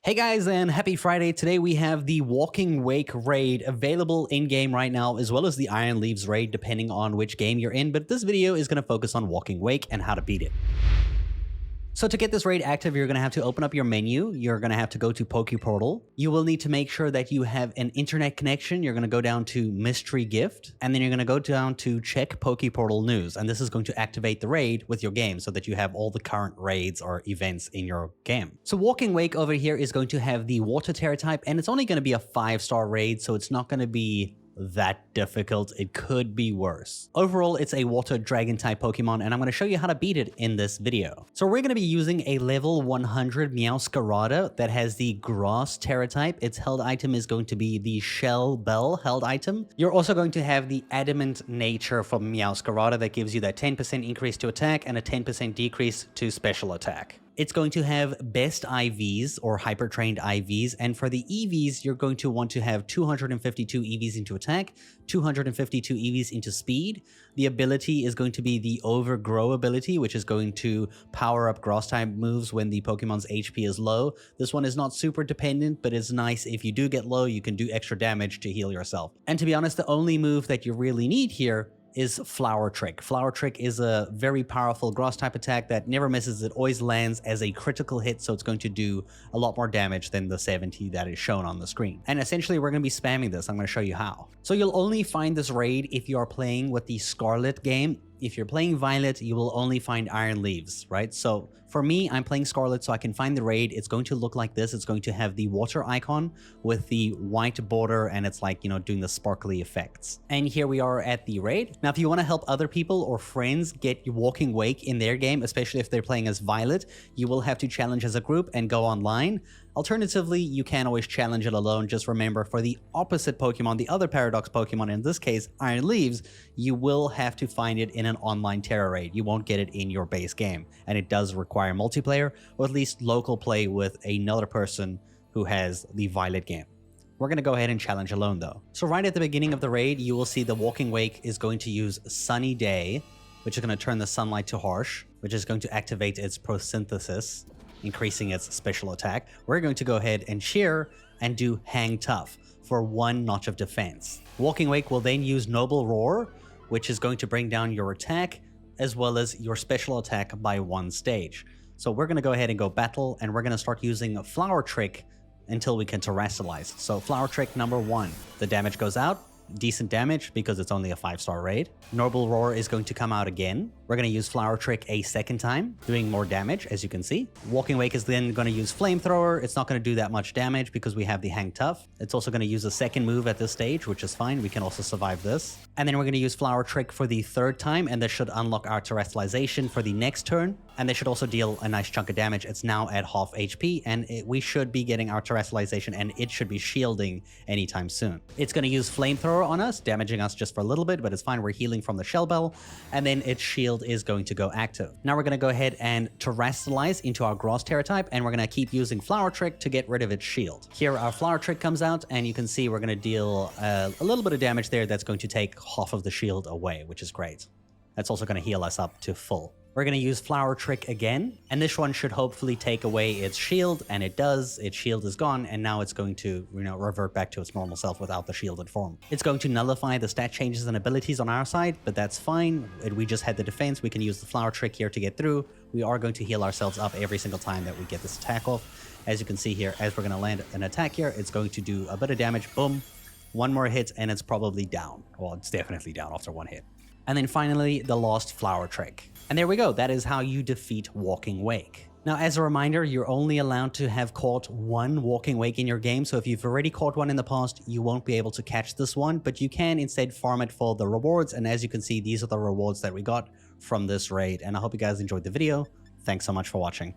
Hey guys, and happy Friday. Today we have the Walking Wake raid available in-game right now, as well as the Iron Leaves raid, depending on which game you're in, but this video is going to focus on Walking Wake and how to beat it. So to get this raid active, you're going to have to open up your menu. You're going to have to go to Pokeportal. You will need to make sure that you have an internet connection. You're going to go down to Mystery Gift, and then you're going to go down to Check Pokeportal News. And this is going to activate the raid with your game so that you have all the current raids or events in your game. So Walking Wake over here is going to have the Water Tera type, and it's only going to be a 5-star raid, so it's not going to be that difficult. It could be worse. Overall, it's a water dragon type Pokemon, and I'm going to show you how to beat it in this video. So we're going to be using a level 100 Meowscarada that has the grass Tera type. Its held item is going to be the Shell Bell held item. You're also going to have the adamant nature from Meowscarada that gives you that 10% increase to attack and a 10% decrease to special attack. It's going to have best IVs or hyper trained IVs, and for the EVs, you're going to want to have 252 EVs into attack, 252 EVs into speed. The ability is going to be the Overgrow ability, which is going to power up grass type moves when the Pokemon's HP is low. This one is not super dependent, but it's nice if you do get low, you can do extra damage to heal yourself. And to be honest, the only move that you really need here is Flower Trick. Flower Trick is a very powerful grass type attack that never misses. It always lands as a critical hit, so it's going to do a lot more damage than the 70 that is shown on the screen. And essentially, we're going to be spamming this. I'm going to show you how. So you'll only find this raid if you are playing with the Scarlet game. If you're playing Violet, you will only find Iron Leaves, right? So for me, I'm playing Scarlet, so I can find the raid. It's going to look like this. It's going to have the water icon with the white border, and it's like, doing the sparkly effects. And here we are at the raid. Now, if you want to help other people or friends get Walking Wake in their game, especially if they're playing as Violet, you will have to challenge as a group and go online. Alternatively, you can always challenge it alone. Just remember, for the opposite Pokemon, the other Paradox Pokemon, in this case, Iron Leaves, you will have to find it in an online Tera raid. You won't get it in your base game. And it does require multiplayer, or at least local play with another person who has the Violet game. We're going to go ahead and challenge alone, though. So right at the beginning of the raid, you will see the Walking Wake is going to use Sunny Day, which is going to turn the sunlight to harsh, which is going to activate its prosynthesis, increasing its special attack. We're going to go ahead and cheer and do Hang Tough for 1 notch of defense. Walking Wake will then use Noble Roar, which is going to bring down your attack as well as your special attack by 1 stage. So we're going to go ahead and go battle, and we're going to start using Flower Trick until we can terrestrialize. So Flower Trick number 1, the damage goes out. Decent damage because it's only a 5-star raid. Noble Roar is going to come out again. We're going to use Flower Trick a second time, doing more damage, as you can see. Walking Wake is then going to use Flamethrower. It's not going to do that much damage because we have the Hang Tough. It's also going to use a second move at this stage, which is fine. We can also survive this. And then we're going to use Flower Trick for the 3rd time, and this should unlock our terrestrialization for the next turn. And they should also deal a nice chunk of damage. It's now at half HP, and we should be getting our terrestrialization, and it should be shielding anytime soon. It's going to use Flamethrower on us, damaging us just for a little bit, but it's fine. We're healing from the Shell Bell, and then its shield is going to go active. Now we're going to go ahead and terrestrialize into our grass Tera type, and we're going to keep using Flower Trick to get rid of its shield. Here our Flower Trick comes out, and you can see we're going to deal a little bit of damage there. That's going to take half of the shield away, which is great. That's also going to heal us up to full. We're going to use Flower Trick again, and this one should hopefully take away its shield, and it does. Its shield is gone, and now it's going to, revert back to its normal self without the shielded form. It's going to nullify the stat changes and abilities on our side, but that's fine. We just had the defense. We can use the Flower Trick here to get through. We are going to heal ourselves up every single time that we get this attack off. As you can see here, as we're going to land an attack here, it's going to do a bit of damage. Boom. 1 more hit, and it's probably down. Well, it's definitely down after 1 hit. And then finally, the last Flower Trick. And there we go. That is how you defeat Walking Wake. Now, as a reminder, you're only allowed to have caught 1 Walking Wake in your game. So if you've already caught one in the past, you won't be able to catch this one, but you can instead farm it for the rewards. And as you can see, these are the rewards that we got from this raid. And I hope you guys enjoyed the video. Thanks so much for watching.